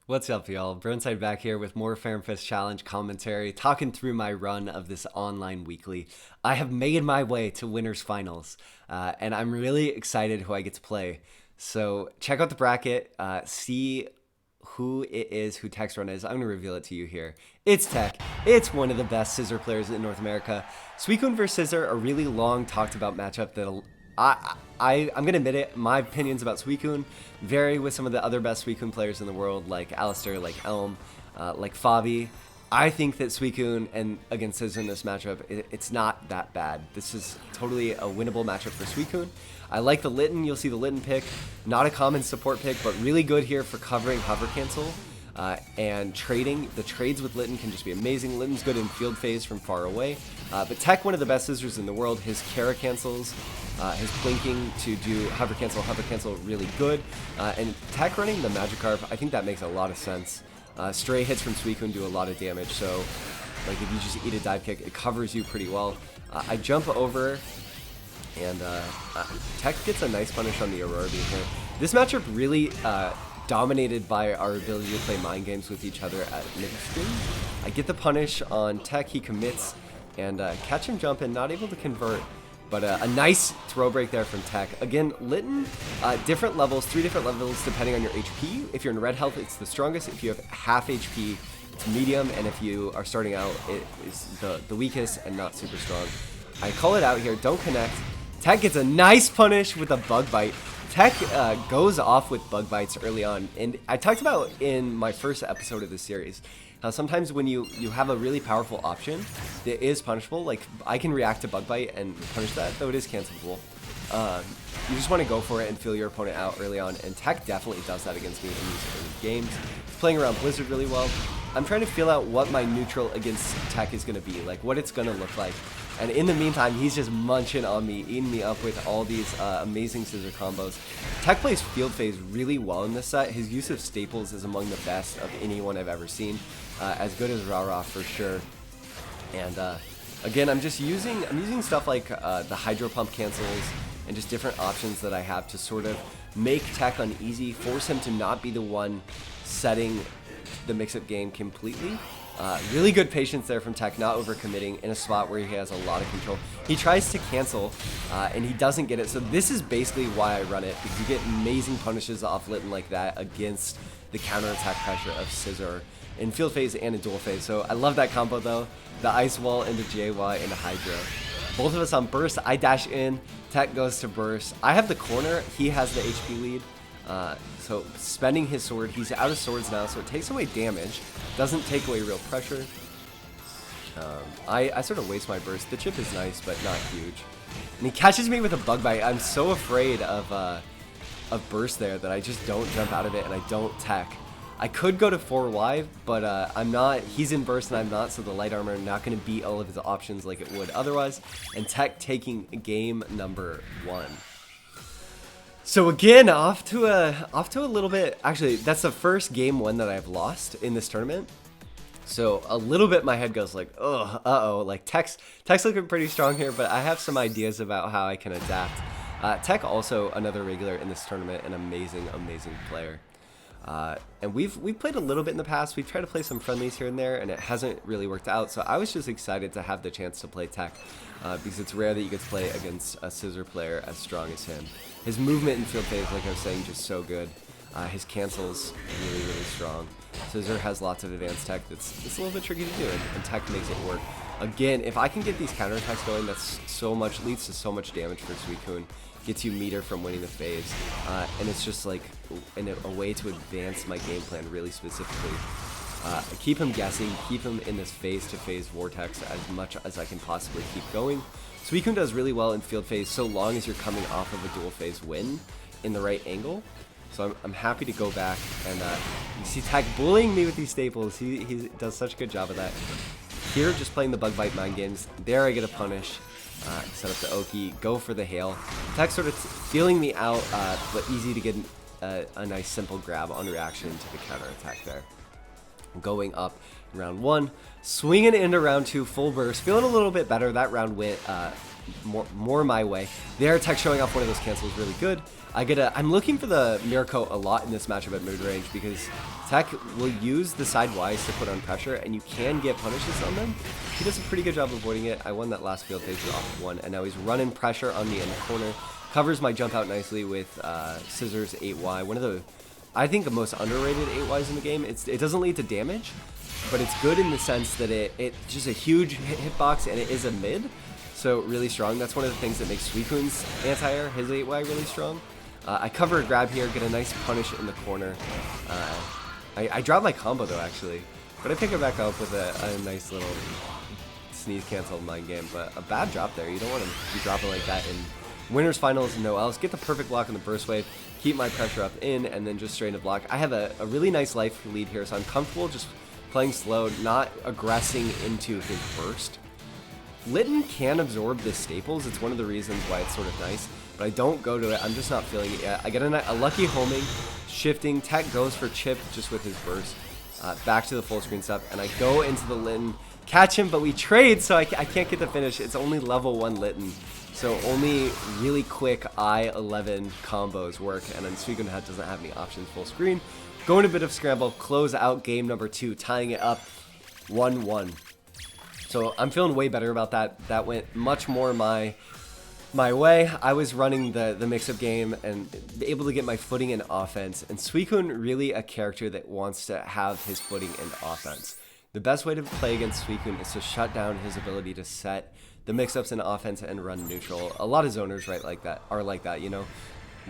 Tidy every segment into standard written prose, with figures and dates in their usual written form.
What's up, y'all? Burnside back here with more Ferrum Fist Challenge commentary, talking through my run of this online weekly. I have made my way to winners finals, and I'm really excited who I get to play. So check out the bracket, see who it is, who TEC's run is. I'm gonna reveal it to you here. It's TEC. It's one of the best scissor players in North America. Suicune versus Scissor, a really long talked about matchup that I'm gonna admit it. My opinions about Suicune vary with some of the other best Suicune players in the world, like Alistair, like Elm, like Fabi. I think that Suicune and against Scissor in this matchup, it's not that bad. This is totally a winnable matchup for Suicune. I like the Litten. You'll see the Litten pick. Not a common support pick, but really good here for covering hover cancel. And trading. The trades with Litten can just be amazing. Litten's good in field phase from far away. But TEC, one of the best scissors in the world. His Kara cancels, his blinking to do hover cancel really good. And TEC running the Magikarp, I think that makes a lot of sense. Stray hits from Suicune do a lot of damage, so like if you just eat a dive kick, it covers you pretty well. I jump over, and TEC gets a nice punish on the Aurora Beam here. This matchup really dominated by our ability to play mind games with each other at midstream. I get the punish on TEC, he commits, and catch him jumping, not able to convert. But a nice throw break there from TEC. Again, Litten, different levels, 3 different levels depending on your HP. If you're in red health, it's the strongest. If you have half HP, it's medium. And if you are starting out, it is the weakest and not super strong. I call it out here, don't connect. TEC gets a nice punish with a bug bite. TEC goes off with bug bites early on. And I talked about in my first episode of this series, how sometimes when you have a really powerful option that is punishable, like I can react to bug bite and punish that, though it is cancelable. You just want to go for it and feel your opponent out early on, and TEC definitely does that against me in these early games. He's playing around Blizzard really well. I'm trying to feel out what my neutral against TEC is going to be, like what it's going to look like. And in the meantime, he's just munching on me, eating me up with all these amazing scissor combos. TEC plays field phase really well in this set. His use of staples is among the best of anyone I've ever seen. As good as Rara for sure. And again, I'm using stuff like the Hydro Pump cancels and just different options that I have to sort of make TEC uneasy, force him to not be the one setting the mix-up game completely. Really good patience there from TEC, not overcommitting in a spot where he has a lot of control. He tries to cancel, and he doesn't get it. So this is basically why I run it, because you get amazing punishes off Litten like that against the counterattack pressure of Scissor in field phase and in dual phase. So I love that combo though. The Ice Wall into JY into Hydro. Both of us on burst. I dash in, TEC goes to burst. I have the corner, he has the HP lead. So spending his sword, he's out of swords now, so it takes away damage, doesn't take away real pressure. I sort of waste my burst. The chip is nice, but not huge. And he catches me with a bug bite. I'm so afraid of burst there that I just don't jump out of it and I don't TEC. I could go to 4Y, but I'm not. He's in burst and I'm not, so the light armor not going to beat all of his options like it would otherwise. And TEC taking game number 1. So again, off to a little bit. Actually, that's the first game 1 that I've lost in this tournament. So a little bit my head goes like, oh, uh-oh. Like TEC's looking pretty strong here, but I have some ideas about how I can adapt. TEC also another regular in this tournament, an amazing player. And we've played a little bit in the past. We've tried to play some friendlies here and there, and it hasn't really worked out. So I was just excited to have the chance to play TEC, because it's rare that you get to play against a scissor player as strong as him. His movement in field phase, like I was saying, just so good. His cancels really strong. Scissor has lots of advanced tech it's a little bit tricky to do, and TEC makes it work. Again, if I can get these counterattacks going, that's leads to so much damage for Suicune. Gets you meter from winning the phase, and it's just like a way to advance my game plan really specifically. Keep him guessing, keep him in this phase-to-phase vortex as much as I can possibly keep going. Suicune does really well in field phase so long as you're coming off of a dual phase win in the right angle. So I'm happy to go back, and you see TEC bullying me with these staples. He does such a good job of that. Here, just playing the bug bite mind games. There I get a punish. Set up the Oki, go for the hail. TEC sort of feeling me out, but easy to get a nice simple grab on reaction to the counter attack there. going up in round 1, swinging into round 2, full burst, feeling a little bit better. That round went more my way. The air tech showing off one of those cancels really good. I'm looking for the Miracle a lot in this matchup at mid-range because Tech will use the side Ys to put on pressure, and you can get punishes on them. He does a pretty good job avoiding it. I won that last field phase off 1, and now he's running pressure on me in the corner. Covers my jump out nicely with Scissors 8Y. One of the, I think, the most underrated 8Ys in the game. It doesn't lead to damage, but it's good in the sense that it's just a huge hitbox, and it is a mid, so really strong. That's one of the things that makes Suikun's anti-air, his 8Y, really strong. I cover a grab here, get a nice punish in the corner. I drop my combo though, actually, but I pick it back up with a nice little sneeze cancel mind game. But a bad drop there. You don't want to be dropping like that in winners finals and no else. Get the perfect block on the burst wave, keep my pressure up in, and then just straight into block. I have a really nice life lead here, so I'm comfortable just playing slow, not aggressing into his burst. Litten can absorb the staples. It's one of the reasons why it's sort of nice, but I don't go to it. I'm just not feeling it yet. I get a lucky homing, shifting. Tech goes for chip just with his burst. Back to the full screen stuff, and I go into the Litten, catch him, but we trade, so I can't get the finish. It's only level 1 Litten, so only really quick I-11 combos work, and then Suikun doesn't have any options full screen. Going a bit of scramble, close out game number 2, tying it up 1-1. So I'm feeling way better about that. That went much more my way. I was running the mix-up game and able to get my footing in offense. And Suikun really a character that wants to have his footing in offense. The best way to play against Suikun is to shut down his ability to set the mix-ups in offense and run neutral. A lot of zoners are like that, you know.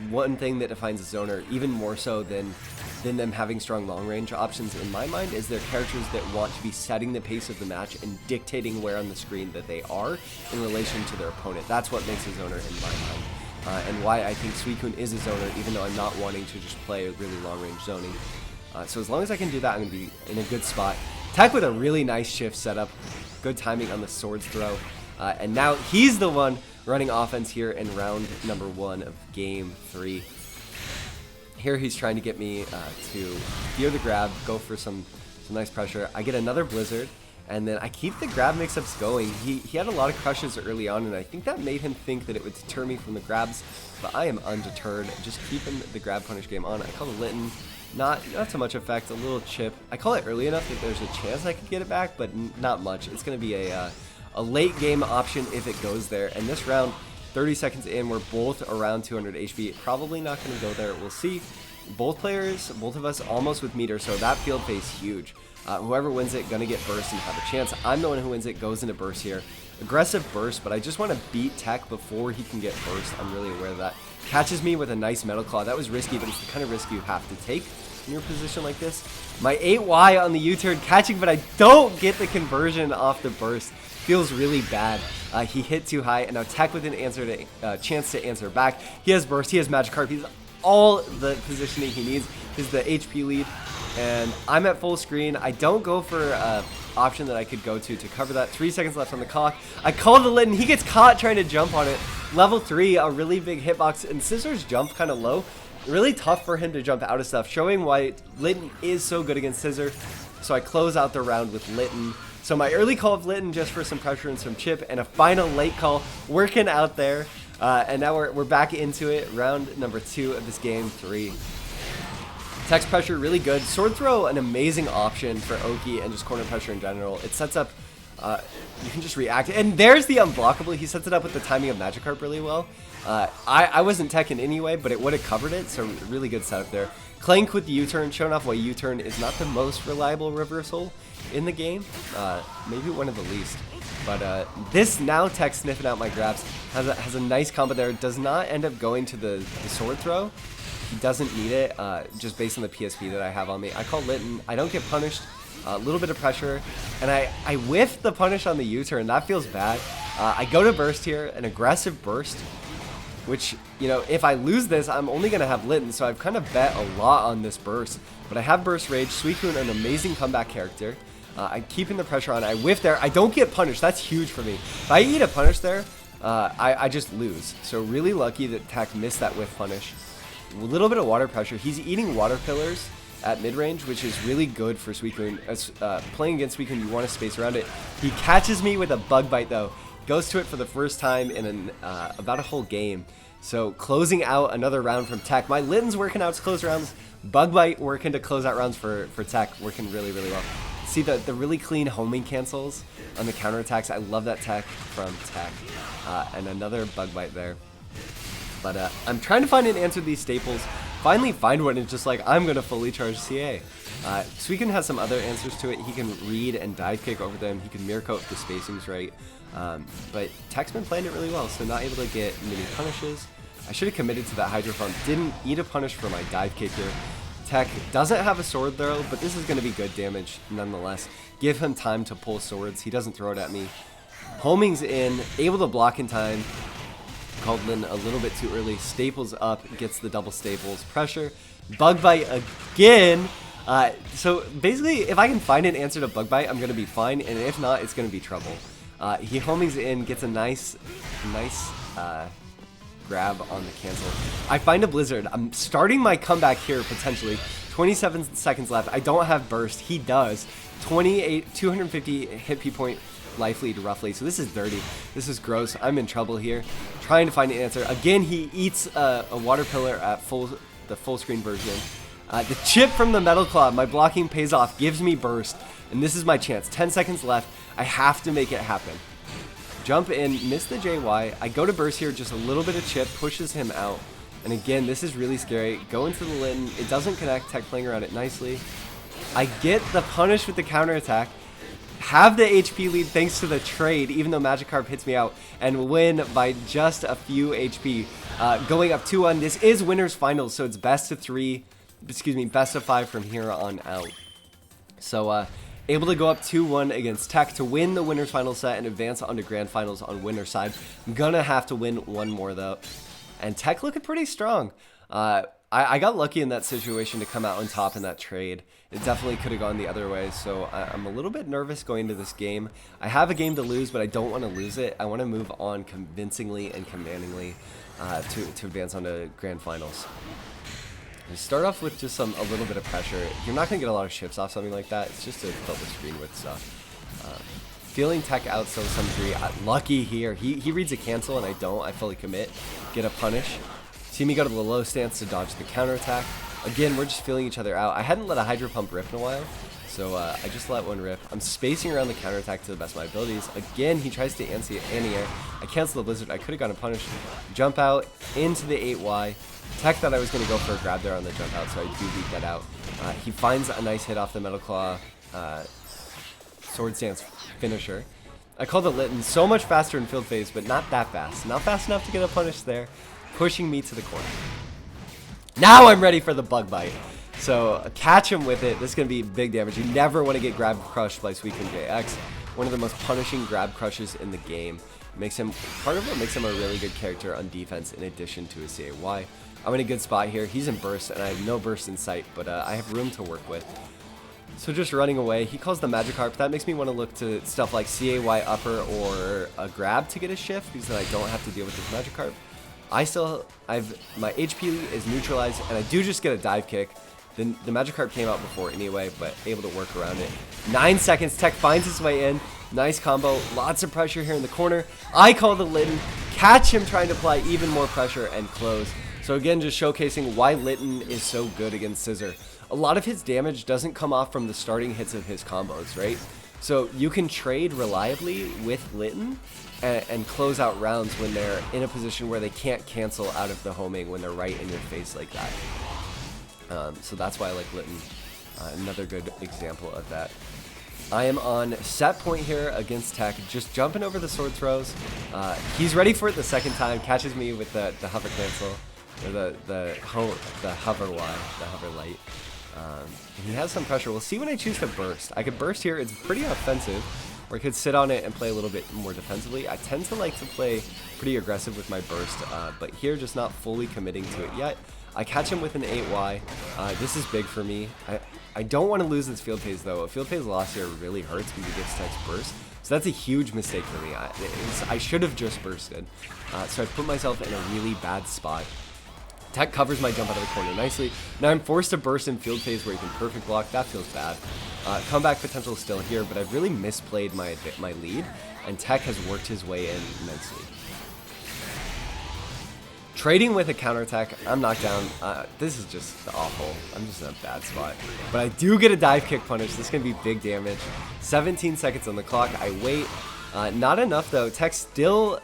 One thing that defines a zoner even more so than them having strong long-range options in my mind is they're characters that want to be setting the pace of the match and dictating where on the screen that they are in relation to their opponent. That's what makes a zoner in my mind, and why I think Suikun is a zoner, even though I'm not wanting to just play a really long-range zoning. So as long as I can do that, I'm going to be in a good spot. Tech with a really nice shift setup, good timing on the swords throw, and now he's the one running offense here in round number 1 of game 3. Here he's trying to get me to fear the grab, go for some nice pressure. I get another blizzard, and then I keep the grab mix-ups going. He had a lot of crushes early on, and I think that made him think that it would deter me from the grabs, but I am undeterred, just keeping the grab punish game on. I call the Litten, not so much effect, a little chip. I call it early enough that there's a chance I could get it back, but not much. It's going to be a late game option if it goes there. And this round, 30 seconds in, we're both around 200 HP. Probably not going to go there. We'll see. Both of us almost with meter, so that field phase huge. Whoever wins it, gonna get burst and have a chance. I'm the one who wins it, goes into burst here. Aggressive burst, but I just want to beat Tech before he can get burst. I'm really aware of that. Catches me with a nice Metal Claw. That was risky, but it's the kind of risk you have to take in your position like this. My 8Y on the U-turn catching, but I don't get the conversion off the burst. Feels really bad. He hit too high, and now Tech with an chance to answer back. He has burst, he has Magikarp, he's all the positioning he needs. Is the HP lead, and I'm at full screen. I don't go for an option that I could go to cover that. 3 seconds left on the clock. I call the Litten, he gets caught trying to jump on it. Level 3, a really big hitbox, and Scissors jump kind of low. Really tough for him to jump out of stuff, showing why Litten is so good against Scissor. So I close out the round with Litten. So my early call of Litten just for some pressure and some chip, and a final late call working out there. And now we're back into it. Round number 2 of this game 3. Tech's pressure really good. Sword throw, an amazing option for Oki and just corner pressure in general. It sets up, you can just react. And there's the unblockable. He sets it up with the timing of Magikarp really well. I wasn't teching anyway, but it would have covered it, so really good setup there. Clank with the U-turn, showing off why U-turn is not the most reliable reversal in the game. Maybe one of the least. But this now Tech sniffing out my grabs has a nice combo there. Does not end up going to the sword throw. He doesn't need it, just based on the PSP that I have on me. I call Litten. I don't get punished. A little bit of pressure, and I whiffed the punish on the U-turn. That feels bad. I go to burst here, an aggressive burst, which, you know, if I lose this, I'm only going to have Litten, so I've kind of bet a lot on this burst. But I have burst rage. Suikun, an amazing comeback character. I'm keeping the pressure on. I whiff there. I don't get punished. That's huge for me. If I eat a punish there, I just lose. So really lucky that Tech missed that whiff punish. A little bit of water pressure. He's eating water pillars, at mid-range, which is really good for Suicune. Playing against Suicune, you want to space around it. He catches me with a Bug Bite, though. Goes to it for the first time in about a whole game. So closing out another round from TEC. My Litten's working out to close rounds. Bug Bite working to close out rounds for TEC. Working really, really well. See the really clean homing cancels on the counterattacks. I love that tech from TEC. And another Bug Bite there. But I'm trying to find an answer to these staples. Finally find one and just like, I'm going to fully charge CA. Suicune has some other answers to it. He can read and dive kick over them. He can mirror coat if the spacing's right. But TEC's been playing it really well, so not able to get many punishes. I should have committed to that Hydro Pump. Didn't eat a punish for my dive kick here. TEC doesn't have a sword throw, but this is going to be good damage nonetheless. Give him time to pull swords. He doesn't throw it at me. Homing's in, able to block in time. Called Litten a little bit too early. Staples up, gets the double staples. Pressure. Bug Bite again. So basically, if I can find an answer to Bug Bite, I'm going to be fine. And if not, it's going to be trouble. He homings in, gets a nice grab on the cancel. I find a Blizzard. I'm starting my comeback here potentially. 27 seconds left. I don't have burst. He does. 250 hit P point life lead roughly. So this is dirty. This is gross. I'm in trouble here. Trying to find an answer. Again, he eats a water pillar at the full screen version. The chip from the Metal Claw, my blocking pays off, gives me burst, and this is my chance. 10 seconds left. I have to make it happen. Jump in, miss the JY. I go to burst here, just a little bit of chip, pushes him out. And again, this is really scary. Go into the Litten. It doesn't connect. TEC playing around it nicely. I get the punish with the counterattack. Have the HP lead thanks to the trade, even though Magikarp hits me out, and win by just a few HP. Going up 2-1. This is winners finals, so it's best of 5 from here on out. So, able to go up 2-1 against TEC to win the winners final set and advance on to grand finals on winner's side. I'm gonna have to win one more though. And TEC looking pretty strong. I got lucky in that situation to come out on top in that trade. It definitely could have gone the other way, so I'm a little bit nervous going into this game. I have a game to lose, but I don't want to lose it. I want to move on convincingly and commandingly to advance on to grand finals. You start off with just a little bit of pressure. You're not going to get a lot of shifts off something like that. It's just to fill the screen with stuff. Feeling TEC out to some degree. Lucky here. He reads a cancel and I don't. I fully commit. Get a punish. See me go to the low stance to dodge the counterattack. Again, we're just feeling each other out. I hadn't let a Hydro Pump rip in a while, so I just let one rip. I'm spacing around the counterattack to the best of my abilities. Again, he tries to anti-air. I cancel the Blizzard. I could have gotten punished. Jump out into the 8Y. TEC thought I was going to go for a grab there on the jump out, so I do beat that out. He finds a nice hit off the Metal Claw Sword Stance finisher. I call the Litten so much faster in field phase, but not that fast. Not fast enough to get a punish there, pushing me to the corner. Now I'm ready for the Bug Bite. So catch him with it. This is going to be big damage. You never want to get grab crushed by Suicune JX. One of the most punishing grab crushes in the game. Makes him, part of what makes him a really good character on defense in addition to his CAY. I'm in a good spot here. He's in burst, and I have no burst in sight, but I have room to work with. So just running away. He calls the Magikarp. That makes me want to look to stuff like CAY upper or a grab to get a shift, because then I don't have to deal with this Magikarp. My HP is neutralized, and I do just get a dive kick. Then the Magikarp came out before anyway, but able to work around it. 9 seconds. TEC finds his way in. Nice combo. Lots of pressure here in the corner. I call the Litten. Catch him trying to apply even more pressure and close. So again, just showcasing why Litten is so good against Scissor. A lot of his damage doesn't come off from the starting hits of his combos, right? So you can trade reliably with Litten and close out rounds when they're in a position where they can't cancel out of the homing when they're right in your face like that. So that's why I like Litten. Another good example of that. I am on set point here against TEC, just jumping over the sword throws. He's ready for it the second time, catches me with the hover cancel, or the hover Y, the hover light. And he has some pressure. We'll see when I choose to burst. I could burst here, it's pretty offensive, or I could sit on it and play a little bit more defensively. I tend to like to play pretty aggressive with my burst, but here just not fully committing to it yet. I catch him with an 8Y. This is big for me. I don't want to lose this field phase though. A field phase loss here really hurts because he gets TEC's burst. So that's a huge mistake for me. I should have just bursted. So I put myself in a really bad spot. Tech covers my jump out of the corner nicely. Now I'm forced to burst in field phase where he can perfect block. That feels bad. Comeback potential is still here, but I've really misplayed my lead, and Tech has worked his way in immensely. Trading with a counterattack, I'm knocked down. This is just awful. I'm just in a bad spot. But I do get a dive kick punish. This is going to be big damage. 17 seconds on the clock. I wait. Not enough though. Tech's still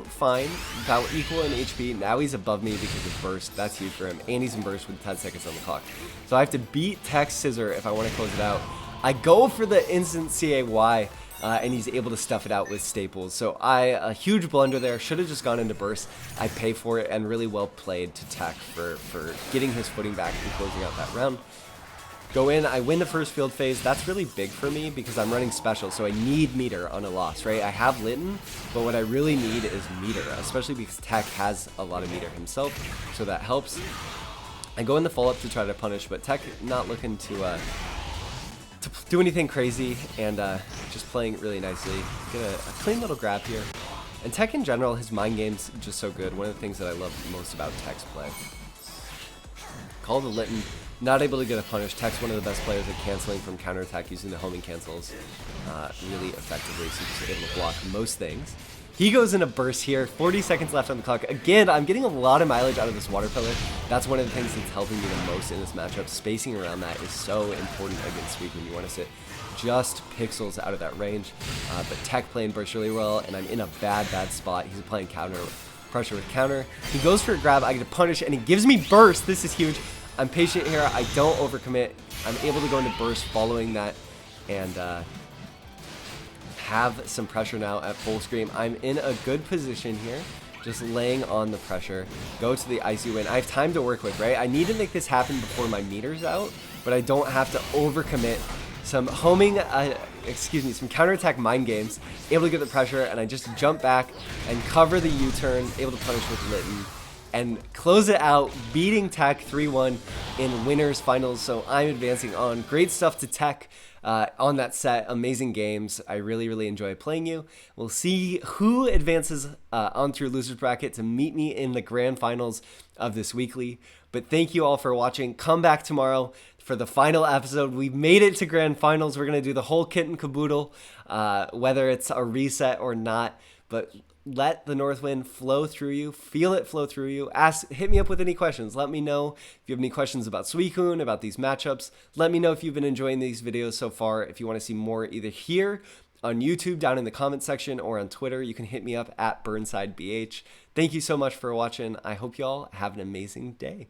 fine. About equal in HP. Now he's above me because of burst. That's huge for him. And he's in burst with 10 seconds on the clock. So I have to beat Tech's scissor if I want to close it out. I go for the instant CAY. And he's able to stuff it out with staples. So a huge blunder there. Should have just gone into burst. I pay for it, and really well played to Tech for getting his footing back and closing out that round. Go in, I win the first field phase. That's really big for me because I'm running special, so I need meter on a loss, right? I have Litten, but what I really need is meter, especially because Tech has a lot of meter himself, so that helps. I go in the follow-up to try to punish, but Tech not looking to do anything crazy, and just playing really nicely. Get a clean little grab here. And Tech in general, his mind game's just so good. One of the things that I love most about Tech's play. Call the Litten. Not able to get a punish. Tech's one of the best players at canceling from counterattack using the homing cancels really effectively, so he's able to block most things. He goes in a burst here. 40 seconds left on the clock. Again, I'm getting a lot of mileage out of this water pillar. That's one of the things that's helping me the most in this matchup. Spacing around that is so important against Sweep when you want to sit just pixels out of that range. But Tech playing burst really well, and I'm in a bad spot. He's applying counter pressure with counter. He goes for a grab. I get a punish, and he gives me burst. This is huge. I'm patient here. I don't overcommit. I'm able to go into burst following that, and have some pressure now at full screen. I'm in a good position here, just laying on the pressure. Go to the icy win. I have time to work with, right? I need to make this happen before my meter's out, but I don't have to overcommit. Some homing, some counterattack mind games, able to get the pressure, and I just jump back and cover the U-turn, able to punish with Litten, and close it out, beating Tech 3-1 in winners finals. So I'm advancing on. Great stuff to Tech on that set. Amazing games. I really enjoy playing you. We'll see who advances on through losers bracket to meet me in the grand finals of this weekly. But thank you all for watching. Come back tomorrow for the final episode. We've made it to grand finals. We're going to do the whole kit and caboodle, whether it's a reset or not. But let the north wind flow through you. Feel it flow through you. Hit me up with any questions. Let me know if you have any questions about Suicune, about these matchups. Let me know if you've been enjoying these videos so far. If you want to see more either here on YouTube down in the comment section or on Twitter, you can hit me up at BurnsideBH. Thank you so much for watching. I hope y'all have an amazing day.